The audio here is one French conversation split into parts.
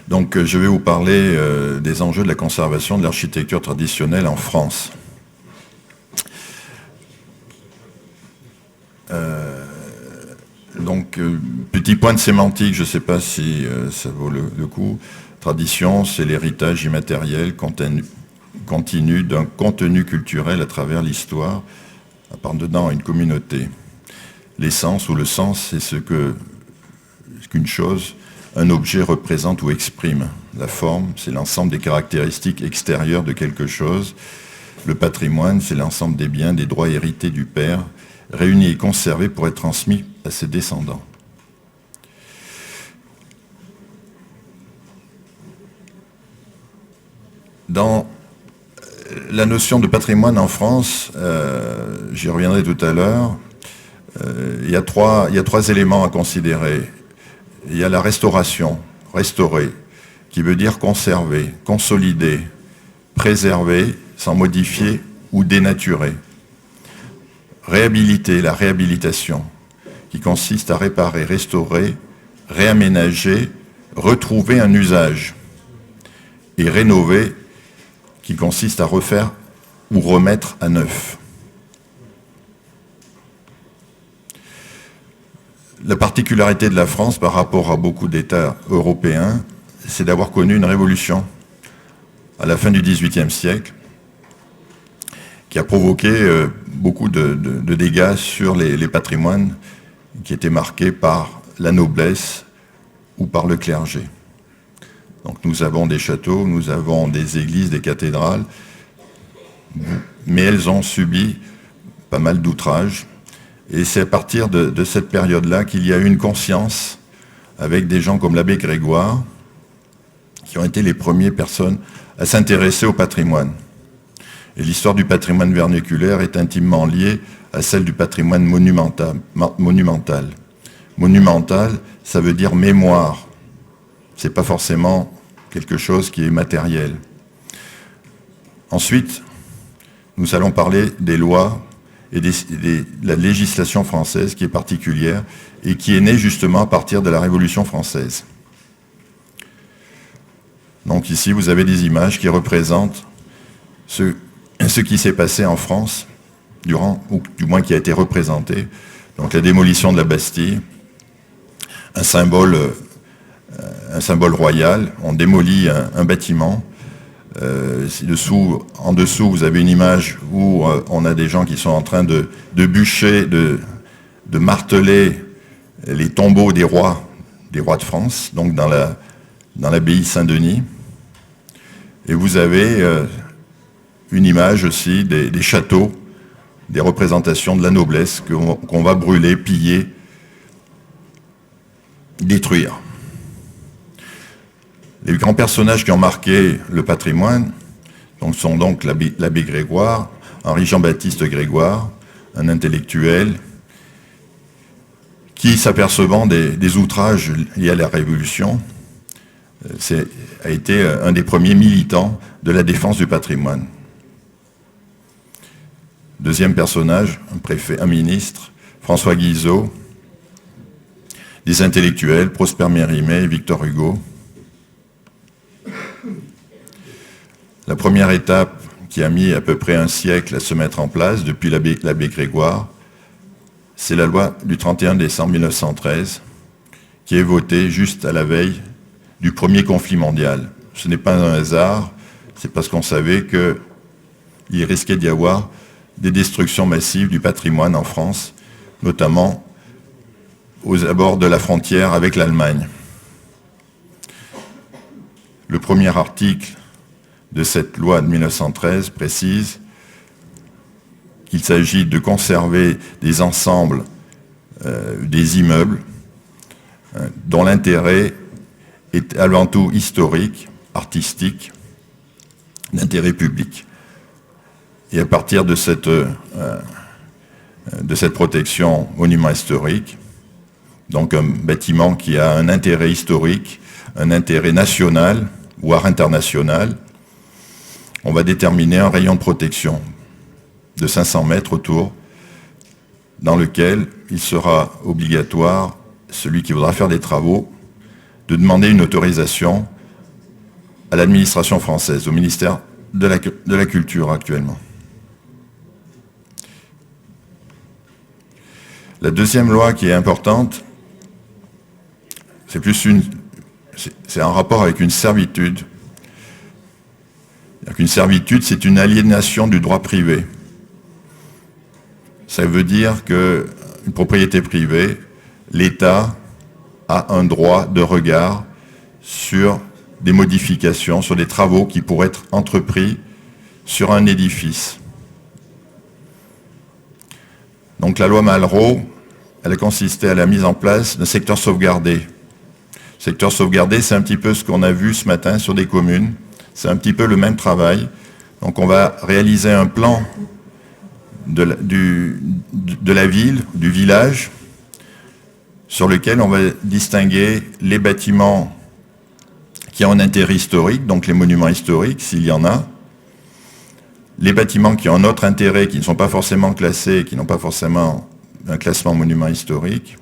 Donc je vais vous parler des enjeux de la conservation de l'architecture traditionnelle en France. Petit point de sémantique, je ne sais pas si ça vaut le coup. Tradition, c'est l'héritage immatériel continu d'un contenu culturel à travers l'histoire, appartenant à une communauté. L'essence ou le sens, c'est ce qu'une chose, un objet représente ou exprime. La forme, c'est l'ensemble des caractéristiques extérieures de quelque chose. Le patrimoine, c'est l'ensemble des biens, des droits hérités du père, réunis et conservés pour être transmis à ses descendants. Dans la notion de patrimoine en France, j'y reviendrai tout à l'heure, il y a trois éléments à considérer. Il y a la restauration, restaurer, qui veut dire conserver, consolider, préserver sans modifier ou dénaturer. Réhabiliter, la réhabilitation, qui consiste à réparer, restaurer, réaménager, retrouver un usage. Et rénover, qui consiste à refaire ou remettre à neuf. La particularité de la France par rapport à beaucoup d'États européens, c'est d'avoir connu une révolution à la fin du XVIIIe siècle qui a provoqué beaucoup de dégâts sur les patrimoines qui étaient marqués par la noblesse ou par le clergé. Donc nous avons des châteaux, nous avons des églises, des cathédrales, mais elles ont subi pas mal d'outrages. Et c'est à partir de cette période-là qu'il y a eu une conscience avec des gens comme l'abbé Grégoire, qui ont été les premières personnes à s'intéresser au patrimoine. Et l'histoire du patrimoine vernaculaire est intimement liée à celle du patrimoine monumental. Monumental, ça veut dire mémoire. C'est pas forcément quelque chose qui est matériel. Ensuite, nous allons parler des lois et de la législation française qui est particulière et qui est née justement à partir de la Révolution française. Donc ici, vous avez des images qui représentent ce qui s'est passé en France durant, ou du moins qui a été représenté. Donc la démolition de la Bastille, un symbole royal, on démolit un bâtiment. En dessous, vous avez une image où on a des gens qui sont en train de bûcher, de marteler les tombeaux des rois de France, donc dans l'abbaye Saint-Denis. Et vous avez une image aussi des châteaux, des représentations de la noblesse qu'on va brûler, piller, détruire. Les grands personnages qui ont marqué le patrimoine sont donc l'abbé Grégoire, Henri-Jean-Baptiste Grégoire, un intellectuel qui, s'apercevant des outrages liés à la Révolution, a été un des premiers militants de la défense du patrimoine. Deuxième personnage, un préfet, un ministre, François Guizot, des intellectuels, Prosper Mérimée et Victor Hugo. La première étape qui a mis à peu près un siècle à se mettre en place depuis l'abbé Grégoire, c'est la loi du 31 décembre 1913 qui est votée juste à la veille du premier conflit mondial. Ce n'est pas un hasard, c'est parce qu'on savait qu'il risquait d'y avoir des destructions massives du patrimoine en France, notamment aux abords de la frontière avec l'Allemagne. Le premier article de cette loi de 1913 précise qu'il s'agit de conserver des ensembles, des immeubles, dont l'intérêt est avant tout historique, artistique, d'intérêt public. Et à partir de cette protection monument historique, donc un bâtiment qui a un intérêt historique, un intérêt national, voire international, on va déterminer un rayon de protection de 500 mètres autour, dans lequel il sera obligatoire, celui qui voudra faire des travaux, de demander une autorisation à l'administration française, au ministère de la Culture actuellement. La deuxième loi qui est importante, c'est un rapport avec une servitude. Une servitude, c'est une aliénation du droit privé. Ça veut dire qu'une propriété privée, l'État a un droit de regard sur des modifications, sur des travaux qui pourraient être entrepris sur un édifice. Donc la loi Malraux, elle a consisté à la mise en place d'un secteur sauvegardé. Le secteur sauvegardé, c'est un petit peu ce qu'on a vu ce matin sur des communes. C'est un petit peu le même travail. Donc on va réaliser un plan de la ville, du village, sur lequel on va distinguer les bâtiments qui ont un intérêt historique, donc les monuments historiques, s'il y en a, les bâtiments qui ont un autre intérêt, qui ne sont pas forcément classés, qui n'ont pas forcément un classement monument historique,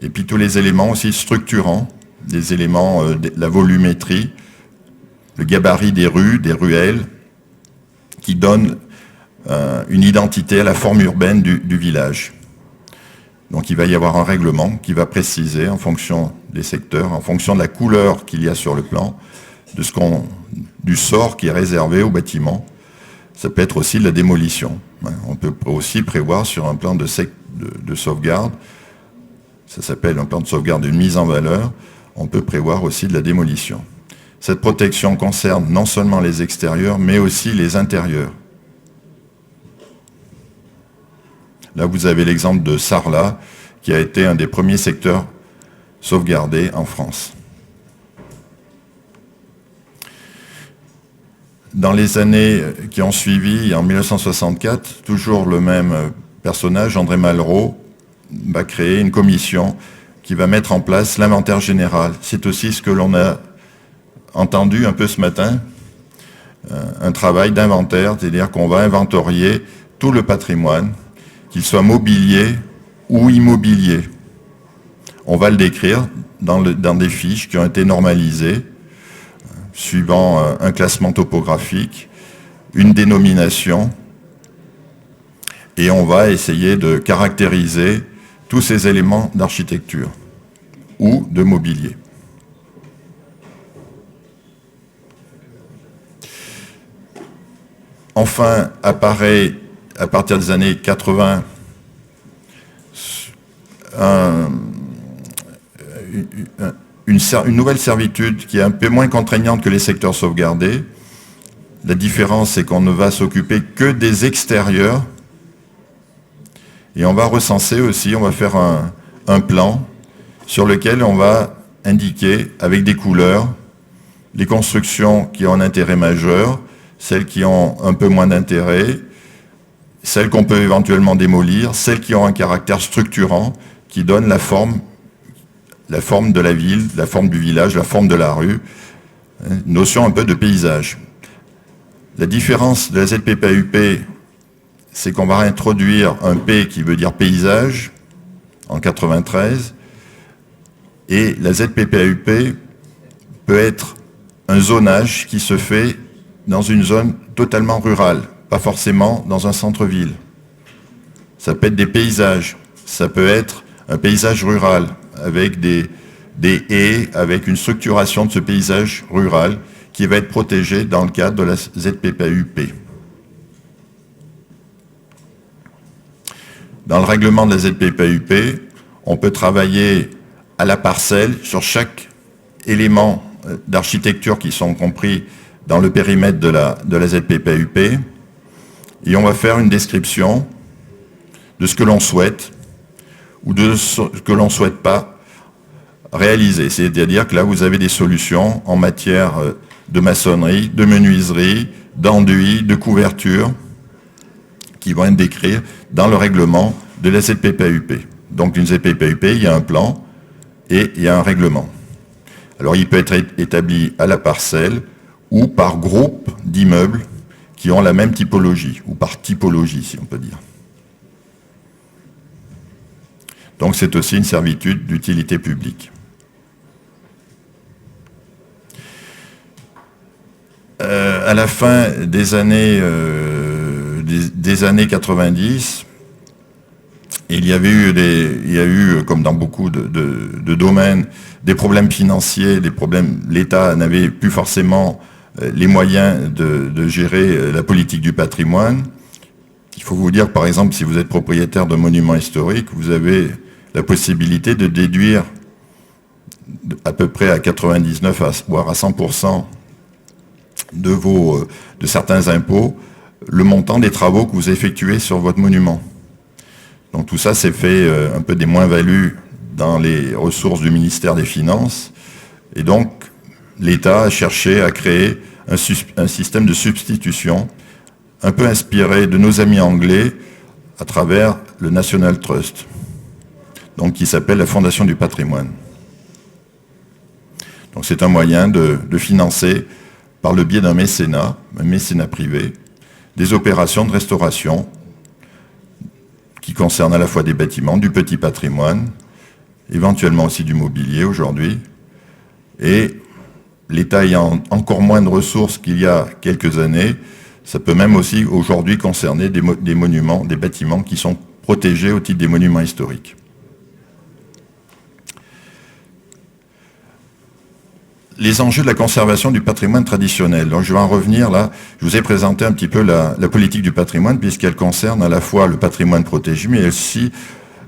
et puis tous les éléments aussi structurants, des éléments de la volumétrie, le gabarit des rues, des ruelles, qui donnent une identité à la forme urbaine du village. Donc il va y avoir un règlement qui va préciser en fonction des secteurs, en fonction de la couleur qu'il y a sur le plan, du sort qui est réservé au bâtiment. Ça peut être aussi de la démolition. On peut aussi prévoir sur un plan de sauvegarde, ça s'appelle un plan de sauvegarde d'une mise en valeur, on peut prévoir aussi de la démolition. Cette protection concerne non seulement les extérieurs, mais aussi les intérieurs. Là, vous avez l'exemple de Sarlat, qui a été un des premiers secteurs sauvegardés en France. Dans les années qui ont suivi, en 1964, toujours le même personnage, André Malraux, va créer une commission qui va mettre en place l'inventaire général. C'est aussi ce que l'on a entendu un peu ce matin, un travail d'inventaire, c'est-à-dire qu'on va inventorier tout le patrimoine, qu'il soit mobilier ou immobilier. On va le décrire dans des fiches qui ont été normalisées, suivant un classement topographique, une dénomination, et on va essayer de caractériser tous ces éléments d'architecture ou de mobilier. Enfin, apparaît, à partir des années 80, une nouvelle servitude qui est un peu moins contraignante que les secteurs sauvegardés. La différence, c'est qu'on ne va s'occuper que des extérieurs. Et on va recenser aussi, on va faire un plan sur lequel on va indiquer avec des couleurs les constructions qui ont un intérêt majeur, celles qui ont un peu moins d'intérêt, celles qu'on peut éventuellement démolir, celles qui ont un caractère structurant, qui donnent la forme de la ville, la forme du village, la forme de la rue, notion un peu de paysage. La différence de la ZPPAUP, c'est qu'on va réintroduire un P qui veut dire paysage, en 93, et la ZPPAUP peut être un zonage qui se fait dans une zone totalement rurale, pas forcément dans un centre-ville. Ça peut être des paysages, ça peut être un paysage rural, avec des haies, avec une structuration de ce paysage rural qui va être protégé dans le cadre de la ZPPAUP. Dans le règlement de la ZPPAUP, on peut travailler à la parcelle sur chaque élément d'architecture qui sont compris dans le périmètre de la ZPPAUP, et on va faire une description de ce que l'on souhaite ou de ce que l'on ne souhaite pas réaliser. C'est-à-dire que là, vous avez des solutions en matière de maçonnerie, de menuiserie, d'enduit, de couverture, qui vont être décrits dans le règlement de la ZPPAUP. Donc, une ZPPAUP, il y a un plan et il y a un règlement. Alors, il peut être établi à la parcelle ou par groupe d'immeubles qui ont la même typologie, ou par typologie, si on peut dire. Donc, c'est aussi une servitude d'utilité publique. la fin des années 90, il y a eu, comme dans beaucoup de domaines, des problèmes financiers, l'État n'avait plus forcément les moyens de gérer la politique du patrimoine. Il faut vous dire, par exemple, si vous êtes propriétaire d'un monument historique, vous avez la possibilité de déduire à peu près à 99 voire à 100% de certains impôts le montant des travaux que vous effectuez sur votre monument. Donc tout ça, c'est fait un peu des moins-values dans les ressources du ministère des Finances. Et donc, l'État a cherché à créer un système de substitution un peu inspiré de nos amis anglais à travers le National Trust, donc qui s'appelle la Fondation du patrimoine. Donc c'est un moyen de financer, par le biais d'un mécénat privé, des opérations de restauration qui concernent à la fois des bâtiments, du petit patrimoine, éventuellement aussi du mobilier aujourd'hui, et l'État ayant encore moins de ressources qu'il y a quelques années, ça peut même aussi aujourd'hui concerner des monuments, des bâtiments qui sont protégés au titre des monuments historiques. Les enjeux de la conservation du patrimoine traditionnel. Donc je vais en revenir là. Je vous ai présenté un petit peu la politique du patrimoine puisqu'elle concerne à la fois le patrimoine protégé, mais aussi,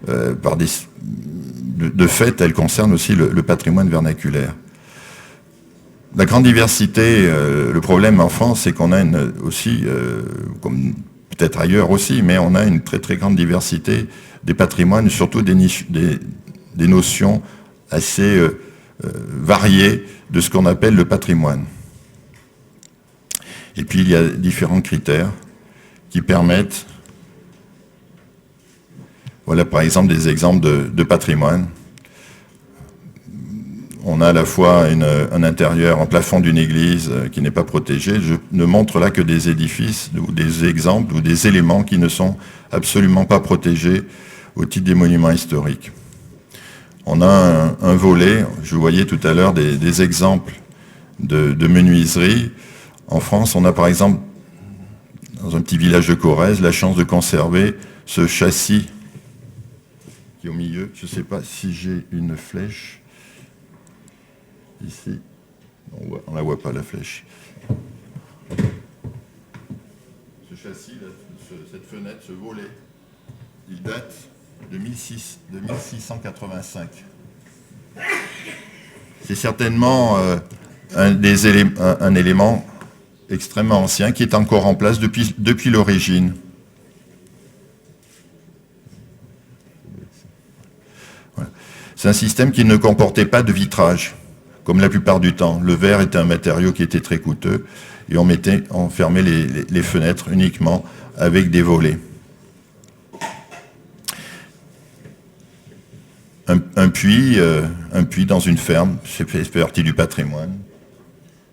de fait, elle concerne aussi le patrimoine vernaculaire. La grande diversité, le problème en France, c'est qu'on a aussi, comme peut-être ailleurs aussi, mais on a une très très grande diversité des patrimoines, surtout des notions assez variées de ce qu'on appelle le patrimoine. Et puis il y a différents critères qui permettent, voilà par exemple des exemples de patrimoine. On a à la fois un intérieur, un plafond d'une église qui n'est pas protégé. Je ne montre là que des édifices ou des exemples ou des éléments qui ne sont absolument pas protégés au titre des monuments historiques. On a un volet, je vous voyais tout à l'heure des exemples de menuiserie. En France, on a par exemple, dans un petit village de Corrèze, la chance de conserver ce châssis qui est au milieu. Je ne sais pas si j'ai une flèche. Ici, on ne la voit pas, la flèche. Ce châssis, cette fenêtre, ce volet, il date de 1685. C'est certainement un élément extrêmement ancien qui est encore en place depuis l'origine. Voilà. C'est un système qui ne comportait pas de vitrage. Comme la plupart du temps, le verre était un matériau qui était très coûteux et on fermait les fenêtres uniquement avec des volets. Un puits dans une ferme, c'est fait partie du patrimoine.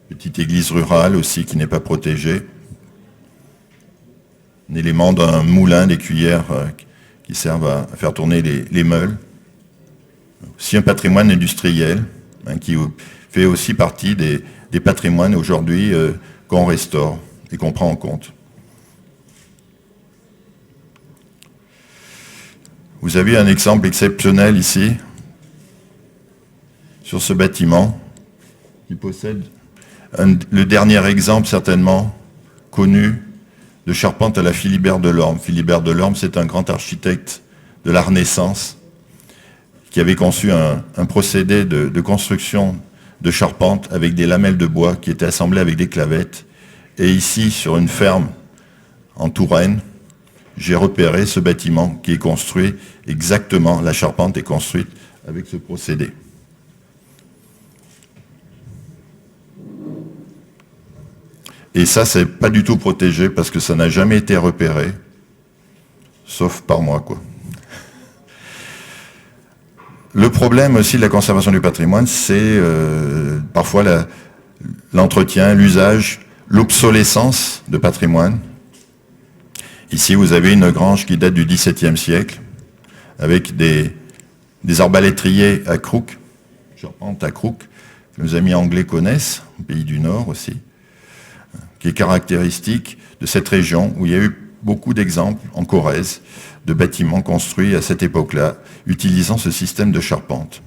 Petite église rurale aussi qui n'est pas protégée. Un élément d'un moulin, des cuillères qui servent à faire tourner les meules. Aussi un patrimoine industriel, qui fait aussi partie des patrimoines aujourd'hui qu'on restaure et qu'on prend en compte. Vous avez un exemple exceptionnel ici, sur ce bâtiment, qui possède le dernier exemple certainement connu de charpente à la Philibert Delorme. Philibert Delorme, c'est un grand architecte de la Renaissance, qui avait conçu un procédé de construction de charpente avec des lamelles de bois qui étaient assemblées avec des clavettes. Et ici, sur une ferme en Touraine, j'ai repéré ce bâtiment qui est construit exactement, la charpente est construite avec ce procédé. Et ça, c'est pas du tout protégé parce que ça n'a jamais été repéré, sauf par moi, quoi. Le problème aussi de la conservation du patrimoine, c'est parfois l'entretien, l'usage, l'obsolescence de patrimoine. Ici, vous avez une grange qui date du XVIIe siècle, avec des arbalétriers à crook, charpente à crook, que nos amis anglais connaissent, au pays du Nord aussi. qui est caractéristique de cette région où il y a eu beaucoup d'exemples en Corrèze de bâtiments construits à cette époque-là, utilisant ce système de charpente.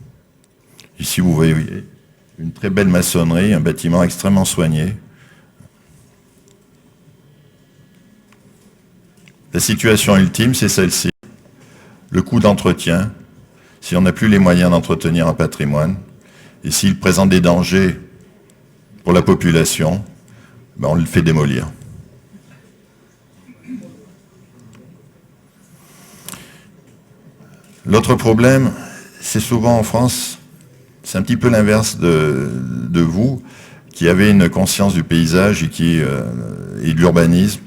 Ici, vous voyez une très belle maçonnerie, un bâtiment extrêmement soigné. La situation ultime, c'est celle-ci. Le coût d'entretien, si on n'a plus les moyens d'entretenir un patrimoine, et s'il présente des dangers pour la population, ben on le fait démolir. L'autre problème, c'est souvent en France, c'est un petit peu l'inverse de vous, qui avez une conscience du paysage et de l'urbanisme.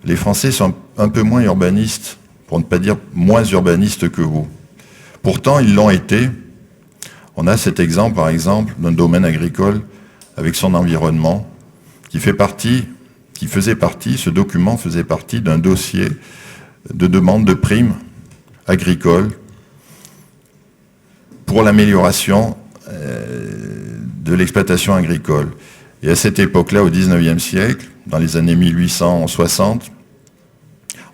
Les Français sont un peu moins urbanistes, pour ne pas dire moins urbanistes que vous. Pourtant, ils l'ont été. On a cet exemple, par exemple, d'un domaine agricole avec son environnement, ce document faisait partie d'un dossier de demande de primes agricoles pour l'amélioration de l'exploitation agricole. Et à cette époque-là, au XIXe siècle, dans les années 1860,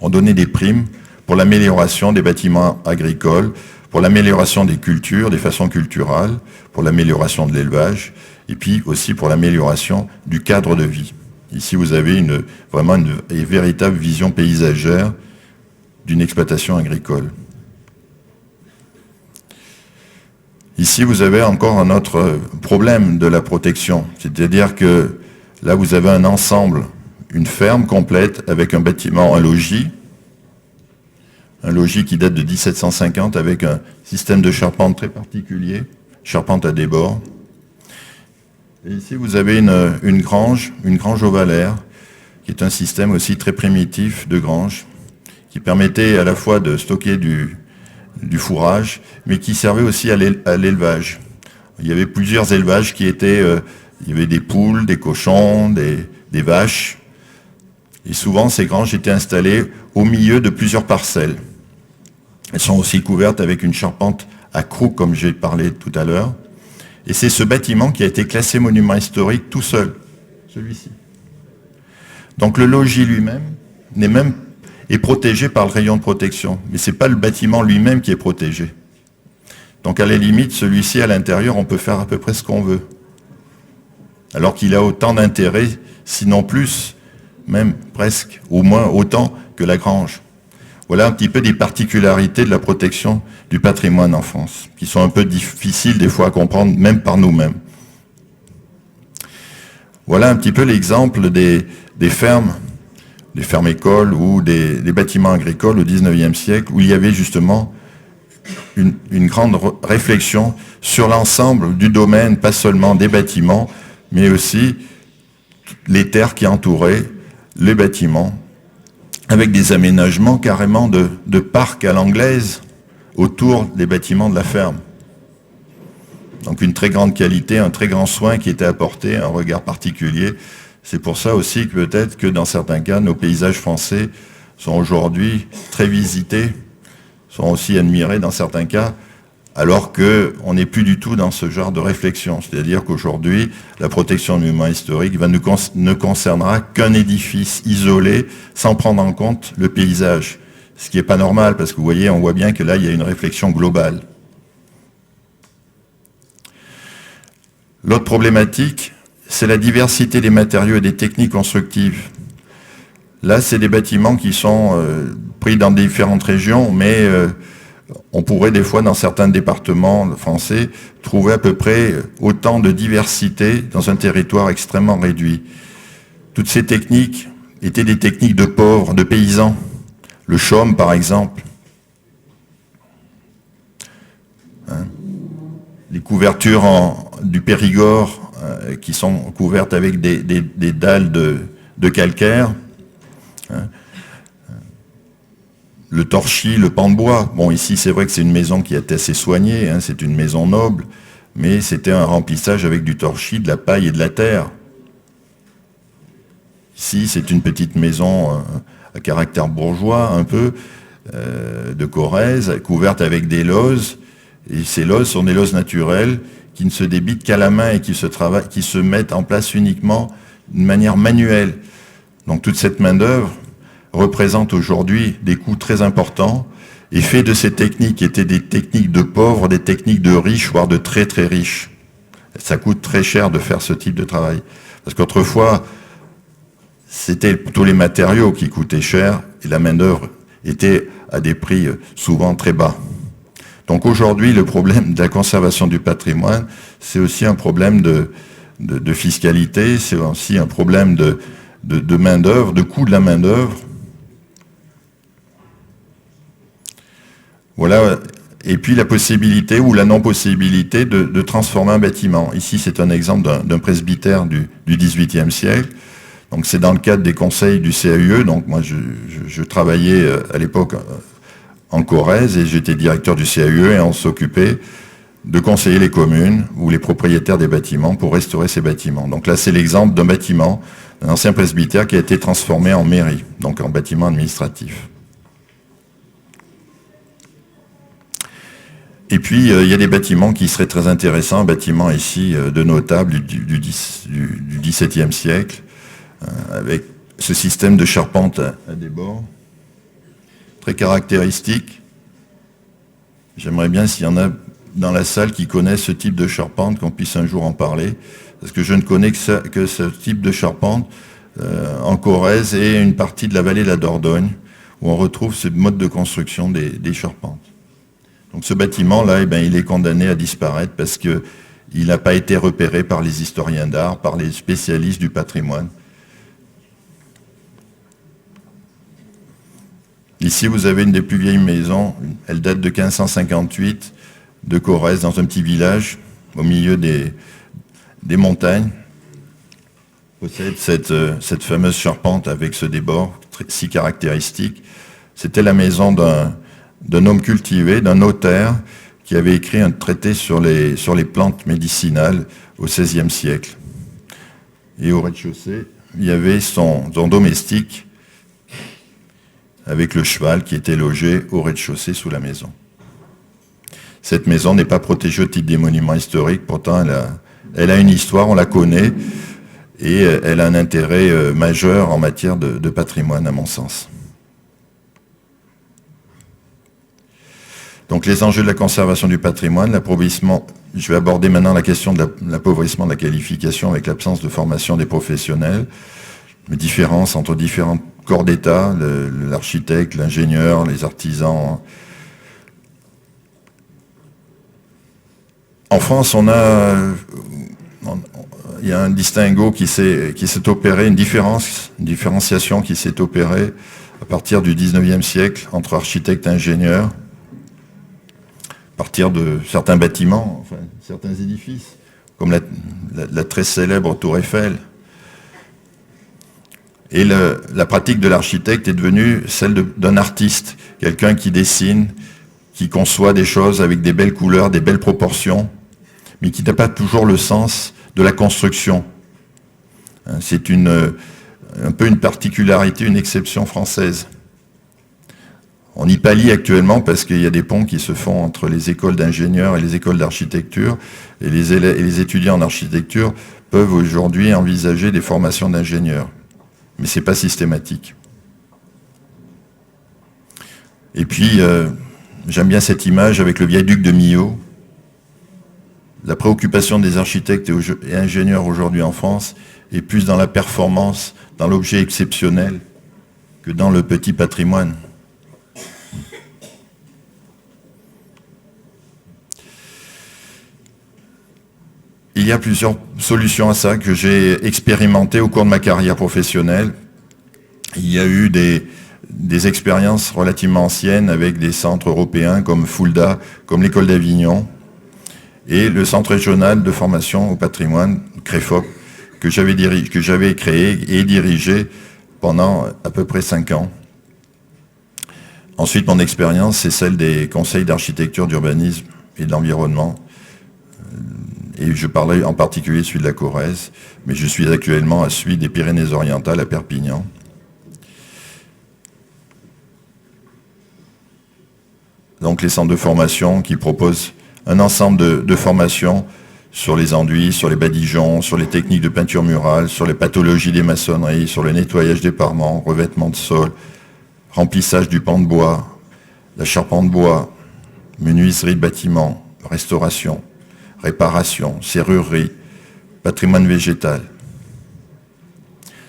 on donnait des primes pour l'amélioration des bâtiments agricoles, pour l'amélioration des cultures, des façons culturelles, pour l'amélioration de l'élevage, et puis aussi pour l'amélioration du cadre de vie. Ici, vous avez vraiment une véritable vision paysagère d'une exploitation agricole. Ici, vous avez encore un autre problème de la protection, c'est-à-dire que là, vous avez un ensemble, une ferme complète avec un bâtiment, un logis qui date de 1750 avec un système de charpente très particulier, charpente à débord. Et ici, vous avez une grange ovalaire, qui est un système aussi très primitif de grange, qui permettait à la fois de stocker du fourrage, mais qui servait aussi à l'élevage. Il y avait plusieurs élevages qui étaient... il y avait des poules, des cochons, des vaches. Et souvent, ces granges étaient installées au milieu de plusieurs parcelles. Elles sont aussi couvertes avec une charpente à crocs, comme j'ai parlé tout à l'heure. Et c'est ce bâtiment qui a été classé monument historique tout seul, celui-ci. Donc le logis lui-même est protégé par le rayon de protection, mais ce n'est pas le bâtiment lui-même qui est protégé. Donc à la limite, celui-ci, à l'intérieur, on peut faire à peu près ce qu'on veut. Alors qu'il a autant d'intérêt, sinon plus, même presque, au moins autant que la grange. Voilà un petit peu des particularités de la protection du patrimoine en France, qui sont un peu difficiles des fois à comprendre, même par nous-mêmes. Voilà un petit peu l'exemple des fermes écoles ou des bâtiments agricoles au XIXe siècle, où il y avait justement une grande réflexion sur l'ensemble du domaine, pas seulement des bâtiments, mais aussi les terres qui entouraient les bâtiments, avec des aménagements carrément de parcs à l'anglaise autour des bâtiments de la ferme. Donc une très grande qualité, un très grand soin qui était apporté, un regard particulier. C'est pour ça aussi que peut-être que dans certains cas, nos paysages français sont aujourd'hui très visités, sont aussi admirés dans certains cas, alors qu'on n'est plus du tout dans ce genre de réflexion. C'est-à-dire qu'aujourd'hui, la protection du monument historique ne concernera qu'un édifice isolé, sans prendre en compte le paysage. Ce qui n'est pas normal, parce que vous voyez, on voit bien que là, il y a une réflexion globale. L'autre problématique, c'est la diversité des matériaux et des techniques constructives. Là, c'est des bâtiments qui sont pris dans différentes régions, mais on pourrait des fois, dans certains départements français, trouver à peu près autant de diversité dans un territoire extrêmement réduit. Toutes ces techniques étaient des techniques de pauvres, de paysans. Le chaume, par exemple. Les couvertures du Périgord, qui sont couvertes avec des dalles de calcaire. Le torchis, le pan de bois. Bon, ici, c'est vrai que c'est une maison qui est assez soignée, c'est une maison noble, mais c'était un remplissage avec du torchis, de la paille et de la terre. Ici, c'est une petite maison à caractère bourgeois, un peu, de Corrèze, couverte avec des lauzes, et ces lauzes sont des lauzes naturelles qui ne se débitent qu'à la main et qui se mettent en place uniquement d'une manière manuelle. Donc toute cette main-d'œuvre représente aujourd'hui des coûts très importants et fait de ces techniques qui étaient des techniques de pauvres, des techniques de riches, voire de très très riches. Ça coûte très cher de faire ce type de travail. Parce qu'autrefois, c'était plutôt les matériaux qui coûtaient cher et la main-d'œuvre était à des prix souvent très bas. Donc aujourd'hui, le problème de la conservation du patrimoine, c'est aussi un problème de fiscalité, c'est aussi un problème de main-d'œuvre, de coût de la main-d'œuvre. Voilà. Et puis la possibilité ou la non-possibilité de transformer un bâtiment. Ici, c'est un exemple d'un presbytère du XVIIIe siècle. Donc c'est dans le cadre des conseils du CAUE. Donc moi, je travaillais à l'époque en Corrèze et j'étais directeur du CAUE et on s'occupait de conseiller les communes ou les propriétaires des bâtiments pour restaurer ces bâtiments. Donc là, c'est l'exemple d'un bâtiment, d'un ancien presbytère qui a été transformé en mairie, donc en bâtiment administratif. Et puis, il y a des bâtiments qui seraient très intéressants, un bâtiment ici de notable du XVIIe siècle, avec ce système de charpente à des bords, très caractéristique. J'aimerais bien s'il y en a dans la salle qui connaissent ce type de charpente, qu'on puisse un jour en parler, parce que je ne connais que ce type de charpente en Corrèze et une partie de la vallée de la Dordogne, où on retrouve ce mode de construction des charpentes. Donc ce bâtiment-là, il est condamné à disparaître parce qu'il n'a pas été repéré par les historiens d'art, par les spécialistes du patrimoine. Ici, vous avez une des plus vieilles maisons. Elle date de 1558, de Corrèze, dans un petit village, au milieu des montagnes. Possède cette fameuse charpente avec ce débord si caractéristique. C'était la maison d'un homme cultivé, d'un notaire, qui avait écrit un traité sur les plantes médicinales au XVIe siècle. Et au rez-de-chaussée, il y avait son domestique, avec le cheval qui était logé au rez-de-chaussée sous la maison. Cette maison n'est pas protégée au titre des monuments historiques, pourtant elle a une histoire, on la connaît, et elle a un intérêt majeur en matière de patrimoine, à mon sens. Donc les enjeux de la conservation du patrimoine, l'appauvrissement, je vais aborder maintenant la question de l'appauvrissement de la qualification avec l'absence de formation des professionnels, les différences entre différents corps d'État, l'architecte, l'ingénieur, les artisans. En France, il y a un distinguo qui s'est opéré, une différenciation qui s'est opérée à partir du XIXe siècle entre architectes et ingénieurs, à partir de certains bâtiments, enfin, certains édifices, comme la très célèbre Tour Eiffel. Et la pratique de l'architecte est devenue celle d'un artiste, quelqu'un qui dessine, qui conçoit des choses avec des belles couleurs, des belles proportions, mais qui n'a pas toujours le sens de la construction. C'est un peu une particularité, une exception française. On y pallie actuellement parce qu'il y a des ponts qui se font entre les écoles d'ingénieurs et les écoles d'architecture, et les étudiants en architecture peuvent aujourd'hui envisager des formations d'ingénieurs. Mais ce n'est pas systématique. Et puis, j'aime bien cette image avec le viaduc de Millau. La préoccupation des architectes et ingénieurs aujourd'hui en France est plus dans la performance, dans l'objet exceptionnel, que dans le petit patrimoine. Il y a plusieurs solutions à ça que j'ai expérimentées au cours de ma carrière professionnelle. Il y a eu des expériences relativement anciennes avec des centres européens comme Fulda, comme l'École d'Avignon, et le Centre régional de formation au patrimoine, CREFOP, que j'avais créé et dirigé pendant à peu près 5 ans. Ensuite, mon expérience, c'est celle des conseils d'architecture, d'urbanisme et de l'environnement. Et je parlais en particulier celui de la Corrèze, mais je suis actuellement à celui des Pyrénées-Orientales à Perpignan. Donc les centres de formation qui proposent un ensemble de formations sur les enduits, sur les badigeons, sur les techniques de peinture murale, sur les pathologies des maçonneries, sur le nettoyage des parements, revêtement de sol, remplissage du pan de bois, la charpente bois, menuiserie de bâtiments, restauration, réparation, serrurerie, patrimoine végétal.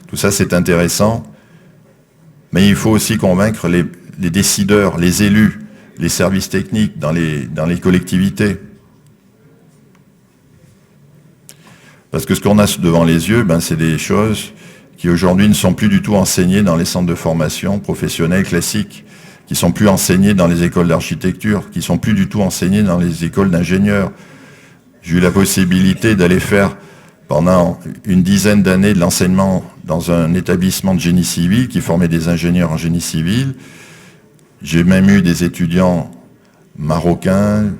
Tout ça, c'est intéressant, mais il faut aussi convaincre les décideurs, les élus, les services techniques dans les collectivités. Parce que ce qu'on a devant les yeux, c'est des choses qui aujourd'hui ne sont plus du tout enseignées dans les centres de formation professionnels classiques, qui ne sont plus enseignées dans les écoles d'architecture, qui ne sont plus du tout enseignées dans les écoles d'ingénieurs. J'ai eu la possibilité d'aller faire pendant une dizaine d'années de l'enseignement dans un établissement de génie civil qui formait des ingénieurs en génie civil. J'ai même eu des étudiants marocains,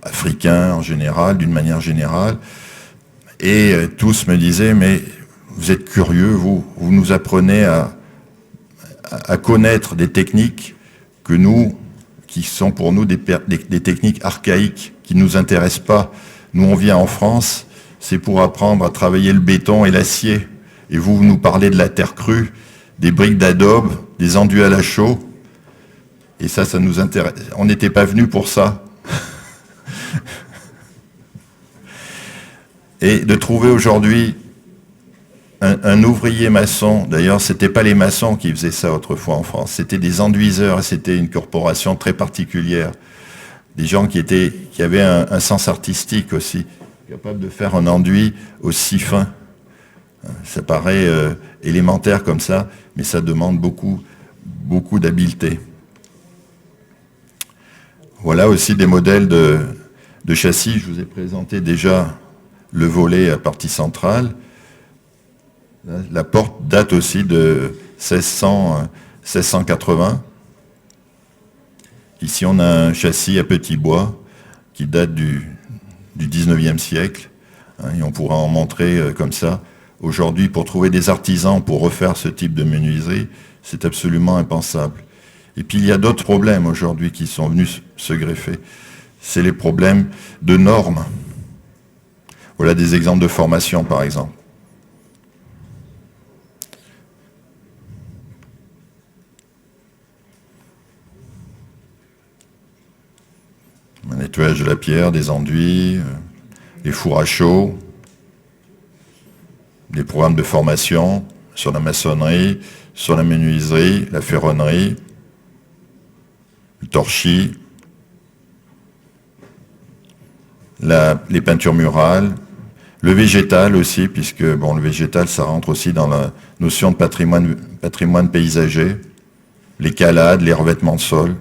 africains en général, d'une manière générale, et tous me disaient, mais vous êtes curieux, vous nous apprenez à connaître des techniques que nous, qui sont pour nous des techniques archaïques, qui ne nous intéressent pas. Nous, on vient en France, c'est pour apprendre à travailler le béton et l'acier. Et vous nous parlez de la terre crue, des briques d'adobe, des enduits à la chaux. Et ça nous intéresse. On n'était pas venus pour ça. Et de trouver aujourd'hui un ouvrier maçon, d'ailleurs, ce n'était pas les maçons qui faisaient ça autrefois en France, c'était des enduiseurs, et c'était une corporation très particulière. Des gens qui avaient un sens artistique aussi, capables de faire un enduit aussi fin. Ça paraît élémentaire comme ça, mais ça demande beaucoup d'habileté. Voilà aussi des modèles de châssis. Je vous ai présenté déjà le volet à partie centrale. La porte date aussi de 1680. Ici, on a un châssis à petit bois qui date du 19e siècle. Et on pourra en montrer comme ça. Aujourd'hui, pour trouver des artisans pour refaire ce type de menuiserie, c'est absolument impensable. Et puis, il y a d'autres problèmes aujourd'hui qui sont venus se greffer. C'est les problèmes de normes. Voilà des exemples de formation, par exemple. Un nettoyage de la pierre, des enduits, des fours à chaud, des programmes de formation sur la maçonnerie, sur la menuiserie, la ferronnerie, le torchis, les peintures murales, le végétal aussi, puisque le végétal, ça rentre aussi dans la notion de patrimoine paysager, les calades, les revêtements de sol.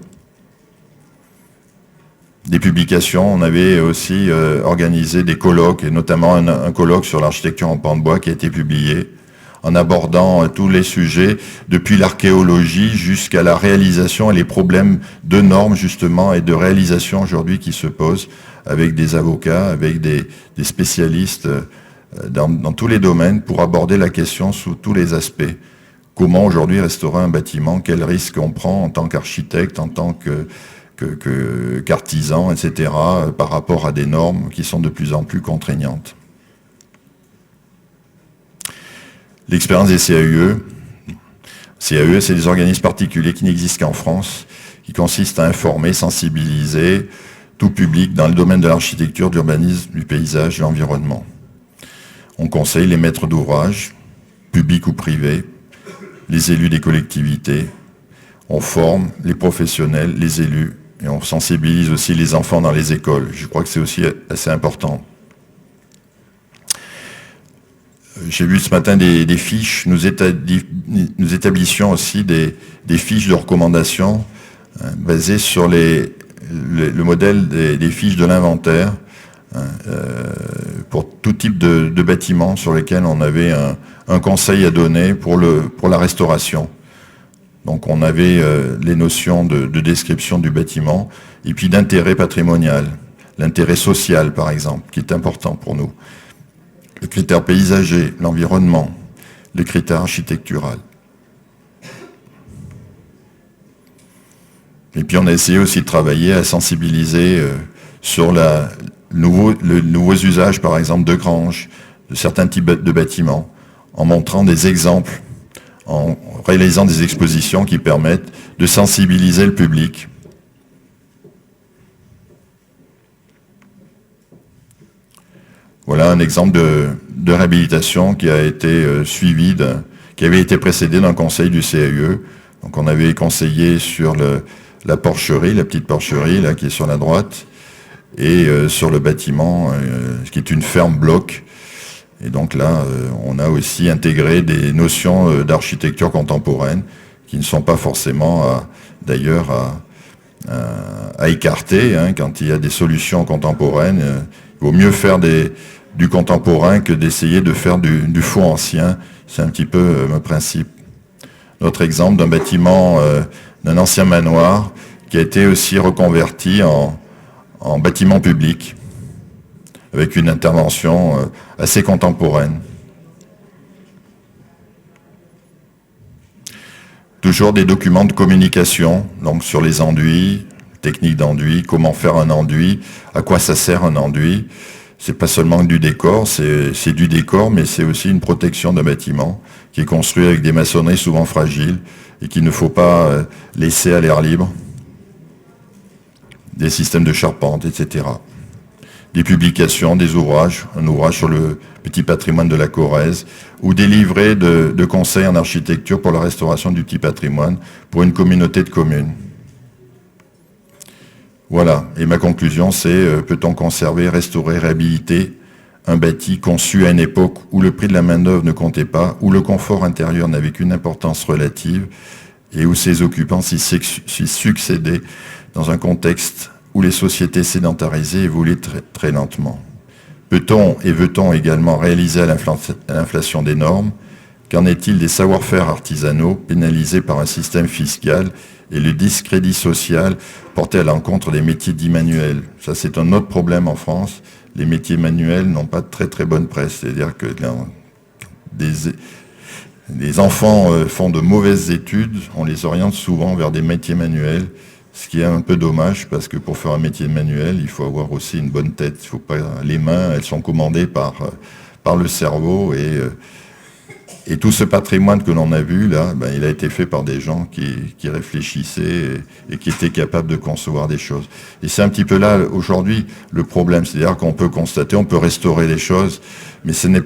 Des publications, on avait aussi organisé des colloques, et notamment un colloque sur l'architecture en pan de bois qui a été publié, en abordant tous les sujets, depuis l'archéologie jusqu'à la réalisation et les problèmes de normes justement et de réalisation aujourd'hui qui se posent avec des avocats, avec des spécialistes dans tous les domaines pour aborder la question sous tous les aspects. Comment aujourd'hui restaurer un bâtiment, quels risques on prend en tant qu'architecte, en tant qu'artisan, etc., par rapport à des normes qui sont de plus en plus contraignantes. L'expérience des CAUE. CAUE, c'est des organismes particuliers qui n'existent qu'en France, qui consistent à informer, sensibiliser tout public dans le domaine de l'architecture, de l'urbanisme, du paysage, de l'environnement. On conseille les maîtres d'ouvrage, publics ou privés, les élus des collectivités. On forme les professionnels, les élus, et on sensibilise aussi les enfants dans les écoles. Je crois que c'est aussi assez important. J'ai vu ce matin des fiches. Nous établissions aussi des fiches de recommandation basées sur le modèle des fiches de l'inventaire pour tout type de bâtiment sur lesquels on avait un conseil à donner pour la restauration. Donc on avait les notions de description du bâtiment et puis d'intérêt patrimonial, l'intérêt social par exemple, qui est important pour nous. Le critère paysager, l'environnement, les critères architecturaux. Et puis on a essayé aussi de travailler à sensibiliser sur le nouveaux usages, par exemple, de granges, de certains types de bâtiments, en montrant des exemples, en réalisant des expositions qui permettent de sensibiliser le public. Voilà un exemple de réhabilitation qui a été suivi, qui avait été précédé d'un conseil du CAUE. Donc on avait conseillé sur la porcherie, la petite porcherie là, qui est sur la droite, et sur le bâtiment, qui est une ferme bloc. Et donc là, on a aussi intégré des notions d'architecture contemporaine qui ne sont pas forcément, d'ailleurs, à écarter. Hein, quand il y a des solutions contemporaines, il vaut mieux faire du contemporain que d'essayer de faire du faux ancien. C'est un petit peu mon principe. Notre exemple d'un bâtiment, d'un ancien manoir, qui a été aussi reconverti en bâtiment public, avec une intervention assez contemporaine. Toujours des documents de communication, donc sur les enduits, techniques d'enduit, comment faire un enduit, à quoi ça sert un enduit. C'est pas seulement du décor, c'est du décor, mais c'est aussi une protection d'un bâtiment qui est construit avec des maçonneries souvent fragiles et qu'il ne faut pas laisser à l'air libre. Des systèmes de charpente, etc. Des publications, des ouvrages, un ouvrage sur le petit patrimoine de la Corrèze, ou des livrets de conseils en architecture pour la restauration du petit patrimoine pour une communauté de communes. Voilà, et ma conclusion c'est, peut-on conserver, restaurer, réhabiliter un bâti conçu à une époque où le prix de la main-d'œuvre ne comptait pas, où le confort intérieur n'avait qu'une importance relative, et où ses occupants s'y succédaient dans un contexte où les sociétés sédentarisées évoluaient très, très lentement. Peut-on et veut-on également réaliser à l'inflation des normes? Qu'en est-il des savoir-faire artisanaux pénalisés par un système fiscal et le discrédit social porté à l'encontre des métiers dits manuels? Ça, c'est un autre problème en France. Les métiers manuels n'ont pas de très très bonne presse. C'est-à-dire que des enfants font de mauvaises études, on les oriente souvent vers des métiers manuels, ce qui est un peu dommage parce que pour faire un métier manuel, il faut avoir aussi une bonne tête. Il faut pas, les mains, elles sont commandées par le cerveau et tout ce patrimoine que l'on a vu là, ben, il a été fait par des gens qui réfléchissaient et qui étaient capables de concevoir des choses. Et c'est un petit peu là aujourd'hui le problème, c'est-à-dire qu'on peut constater, on peut restaurer les choses, mais ça ne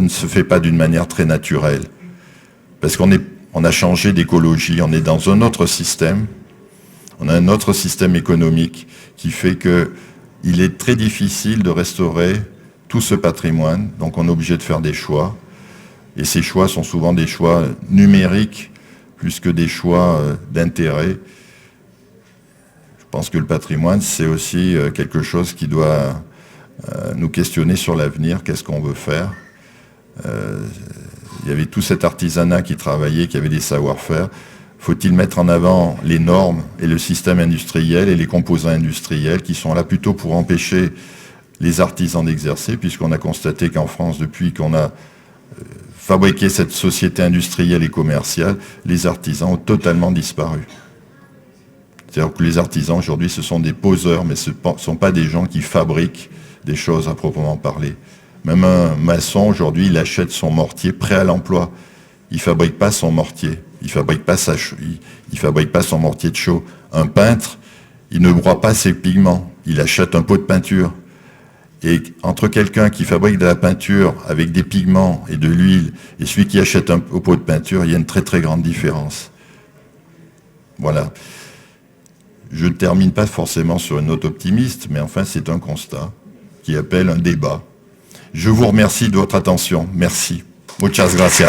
se fait pas d'une manière très naturelle, parce qu'on a changé d'écologie, on est dans un autre système, on a un autre système économique qui fait qu'il est très difficile de restaurer tout ce patrimoine, donc on est obligé de faire des choix. Et ces choix sont souvent des choix numériques plus que des choix d'intérêt. Je pense que le patrimoine, c'est aussi quelque chose qui doit nous questionner sur l'avenir. Qu'est-ce qu'on veut faire? Il y avait tout cet artisanat qui travaillait, qui avait des savoir-faire. Faut-il mettre en avant les normes et le système industriel et les composants industriels qui sont là plutôt pour empêcher les artisans d'exercer, puisqu'on a constaté qu'en France, depuis qu'on a fabriquer cette société industrielle et commerciale, les artisans ont totalement disparu. C'est-à-dire que les artisans aujourd'hui, ce sont des poseurs, mais ce ne sont pas des gens qui fabriquent des choses à proprement parler. Même un maçon, aujourd'hui, il achète son mortier prêt à l'emploi. Il ne fabrique pas son mortier, il ne fabrique pas son mortier de chaux. Un peintre, il ne broie pas ses pigments, il achète un pot de peinture. Et entre quelqu'un qui fabrique de la peinture avec des pigments et de l'huile et celui qui achète un pot de peinture, il y a une très très grande différence. Voilà. Je ne termine pas forcément sur une note optimiste, mais enfin c'est un constat qui appelle un débat. Je vous remercie de votre attention. Merci. Muchas gracias.